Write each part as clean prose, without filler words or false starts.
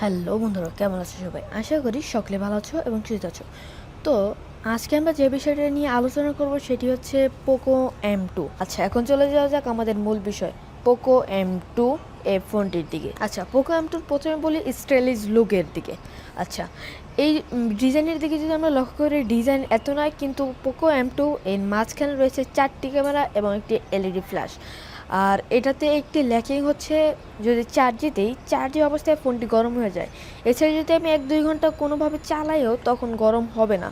Hello বন্ধুরা, কেমন আছো সবাই? আশা করি সকলে ভালো আছো এবং সুস্থ আছো। তো আজকে আমরা যে বিষয়টা নিয়ে আলোচনা করব সেটি হচ্ছে পোকো M2। আচ্ছা, এখন চলে যাওয়া যাক আমাদের মূল বিষয়, পোকো M2 এই ফোনটির দিকে। আচ্ছা, পোকো M2 প্রথমে বলি স্টাইলিশ লুকের দিকে। আচ্ছা, এই ডিজাইনের দিকে যদি আমরা লক্ষ্য করি, ডিজাইন এত নয়, কিন্তু পোকো M2 এর মাঝখানে রয়েছে 4টি ক্যামেরা এবং একটি এলইডি ফ্ল্যাশ। আর এটাতে একটি ল্যাকিং হচ্ছে, যদি চার্জে অবস্থায় ফোনটি গরম হয়ে যায়। এছাড়া যদি আমি 1-2 ঘন্টা কোনোভাবে চালাইও তখন গরম হবে না।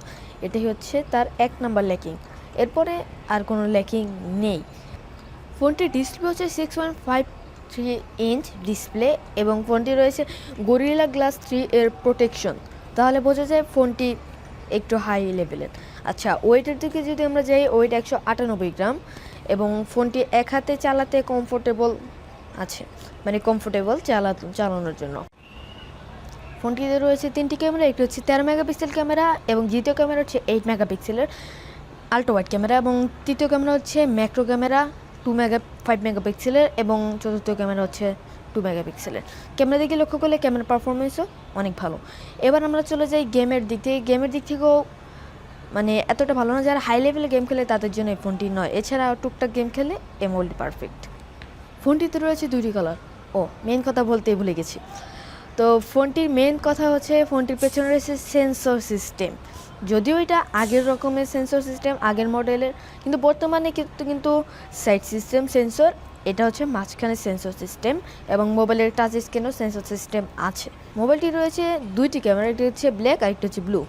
এটাই হচ্ছে তার 1 নাম্বার ল্যাকিং। এরপরে আর কোনো ল্যাকিং নেই। ফোনটির ডিসপ্লে হচ্ছে 6.53 ইঞ্চ ডিসপ্লে এবং ফোনটি রয়েছে গরিলা গ্লাস 3 এর প্রোটেকশন। তাহলে বোঝা যায় ফোনটি একটু হাই লেভেলের। আচ্ছা, ওয়েটের দিকে যদি আমরা যাই, ওয়েট 198 গ্রাম এবং ফোনটি এক হাতে চালাতে কমফোর্টেবল আছে, মানে কমফোর্টেবল চালানোর জন্য। ফোনটিতে রয়েছে 3টি ক্যামেরা, একটি হচ্ছে 13 মেগাপিক্সেল ক্যামেরা এবং দ্বিতীয় ক্যামেরা হচ্ছে 8 মেগাপিক্সেলের আল্ট্রা ওয়াইড ক্যামেরা এবং তৃতীয় ক্যামেরা হচ্ছে ম্যাক্রো ক্যামেরা 5 মেগাপিক্সেলের এবং চতুর্থ ক্যামেরা হচ্ছে 2 মেগাপিক্সেলের। ক্যামেরা দিকে লক্ষ্য করলে ক্যামেরা পারফরমেন্সও অনেক ভালো। এবার আমরা চলে যাই গেমের দিক থেকে। গেমের দিক থেকেও মানে এতটা ভালো না, যারা হাই লেভেলে গেম খেলে তাদের জন্য এই ফোনটি নয়। এছাড়া টুকটাক গেম খেলে এমওএলডি পারফেক্ট। ফোনটিতে রয়েছে 2টি কালার। মেন কথা বলতেই ভুলে গেছি। তো ফোনটির মেন কথা হচ্ছে, ফোনটির পেছনে রয়েছে সেন্সর সিস্টেম। যদিও এটা আগের রকমের সেন্সর সিস্টেম, আগের মডেলের, কিন্তু বর্তমানে কিন্তু সাইড সিস্টেম সেন্সর, এটা হচ্ছে মাঝখানে সেন্সর সিস্টেম এবং মোবাইলের টাচ স্ক্রিনেও সেন্সর সিস্টেম আছে। মোবাইলটি রয়েছে 2টি ক্যামেরা, একটি হচ্ছে ব্ল্যাক আর একটি হচ্ছে ব্লু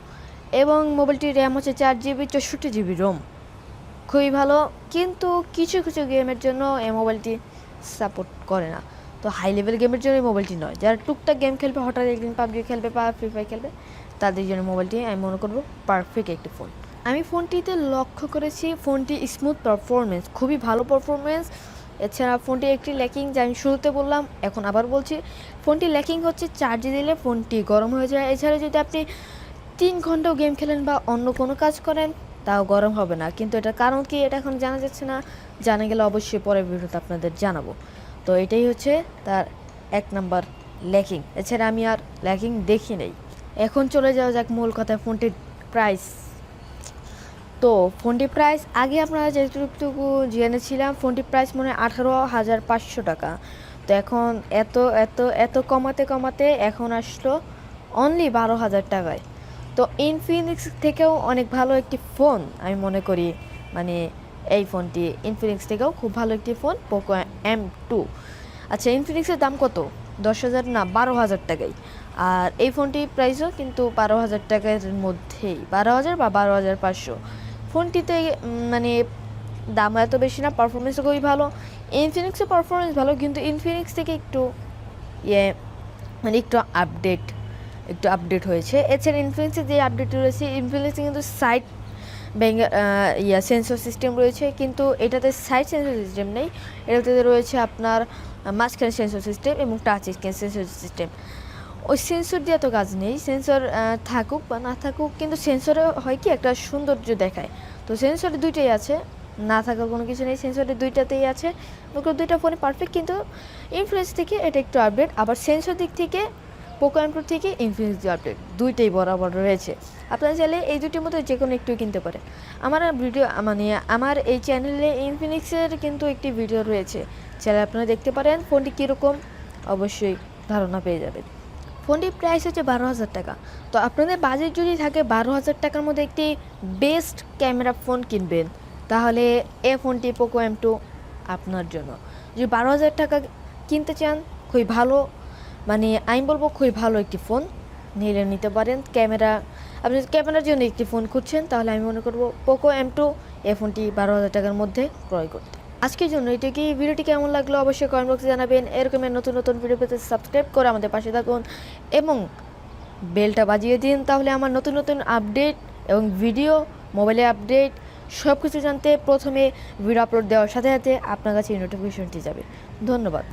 এবং মোবাইলটির র্যাম হচ্ছে 4GB 64GB রোম। খুবই ভালো, কিন্তু কিছু কিছু গেমের জন্য এই মোবাইলটি সাপোর্ট করে না। তো হাই লেভেল গেমের জন্য এই মোবাইলটি নয়। যারা টুকটাক গেম খেলবে, হঠাৎ একদিন পাবজি খেলবে বা ফ্রি ফায়ার খেলবে, তাদের জন্য মোবাইলটি আমি মনে করবো পারফেক্ট একটি ফোন। আমি ফোনটিতে লক্ষ্য করেছি ফোনটি স্মুথ পারফরমেন্স, খুবই ভালো পারফরমেন্স। এছাড়া ফোনটি একটি ল্যাকিং, যা আমি শুরুতে বললাম, এখন আবার বলছি, ফোনটি ল্যাকিং হচ্ছে চার্জে দিলে ফোনটি গরম হয়ে যায়। এছাড়া যদি আপনি 3 ঘন্টাও গেম খেলেন বা অন্য কোনো কাজ করেন, তাও গরম হবে না। কিন্তু এটার কারণ কি, এটা এখন জানা যাচ্ছে না। জানা গেলে অবশ্যই পরের ভিডিওতে আপনাদের জানাবো। তো এটাই হচ্ছে তার 1 নাম্বার ল্যাকিং। এছাড়া আমি আর ল্যাকিং দেখি নেই। এখন চলে যাওয়া যাক মূল কথায়, ফোনটির প্রাইস। তো ফোনটির প্রাইস আগে আপনারা যেটুকু জেনেছিলাম, ফোনটির প্রাইস মনে হয় 18,500 টাকা। তো এখন এত এত এত কমাতে কমাতে এখন আসলো অনলি 12,000 টাকায়। তো ইনফিনিক্স থেকেও অনেক ভালো একটি ফোন আমি মনে করি, মানে এই ফোনটি ইনফিনিক্স থেকেও খুব ভালো একটি ফোন, পোকো M2। আচ্ছা, ইনফিনিক্সের দাম কত? 10,000 না, 12,000 টাকায়। আর এই ফোনটির প্রাইসও কিন্তু 12,000 টাকার মধ্যেই, 12,000 বা 12,500। ফোনটিতে মানে দাম এত বেশি না, পারফরমেন্সও খুবই ভালো। ইনফিনিক্সের পারফরমেন্স ভালো, কিন্তু ইনফিনিক্স থেকে একটু মানে একটু আপডেট হয়েছে। এছাড়া ইনফিনিক্সের যে আপডেট রয়েছে, ইনফিনিক্সে কিন্তু সাইড সেন্সর সিস্টেম রয়েছে, কিন্তু এটাতে সাইড সেন্সর সিস্টেম নেই। এটাতে রয়েছে আপনার মাঝখানে সেন্সর সিস্টেম এবং টাচ স্ক্রিন সেন্সর সিস্টেম। ওই সেন্সর দিয়ে এত কাজ নেই। সেন্সর থাকুক বা না থাকুক, কিন্তু সেন্সরে হয় কি, একটা সৌন্দর্য দেখায়। তো সেন্সরে 2টাই আছে, না থাকার কোনো কিছু নেই। সেন্সরে 2টাতেই আছে, 2টা ফোনে পারফেক্ট। কিন্তু ইনফিনিক্স থেকে এটা একটু আপডেট। আবার সেন্সর দিক থেকে পোকো M2 থেকে ইনফিনিক্স আপডেট, 2টাই বরাবর রয়েছে। আপনারা চাইলে এই 2টির মধ্যে যে কোনো একটু কিনতে পারে। আমার এই চ্যানেলে ইনফিনিক্সের কিন্তু একটি ভিডিও রয়েছে, চাইলে আপনারা দেখতে পারেন ফোনটি কীরকম, অবশ্যই ধারণা পেয়ে যাবেন। ফোনটির প্রাইস হচ্ছে 12,000 টাকা। তো আপনাদের বাজেট যদি থাকে 12,000 টাকার মধ্যে একটি বেস্ট ক্যামেরা ফোন কিনবেন, তাহলে এই ফোনটি পোকো M2 আপনার জন্য। যদি 12,000 টাকা কিনতে চান, খুবই ভালো, মানে আমি বলবো খুবই ভালো একটি ফোন নিতে পারেন। আপনি ক্যামেরার জন্য একটি ফোন খুঁজছেন, তাহলে আমি মনে করবো পোকো M2 এই ফোনটি 12,000 টাকার মধ্যে ক্রয় করতে। আজকের জন্য এটুকুই। ভিডিওটি কেমন লাগলো অবশ্যই কমেন্ট বক্সে জানাবেন। এরকমের নতুন নতুন ভিডিও পেতে সাবস্ক্রাইব করে আমাদের পাশে থাকুন এবং বেলটা বাজিয়ে দিন, তাহলে আমার নতুন নতুন আপডেট এবং ভিডিও, মোবাইলে আপডেট সব কিছু জানতে প্রথমে ভিডিও আপলোড দেওয়ার সাথে সাথে আপনার কাছে নোটিফিকেশনটি যাবে। ধন্যবাদ।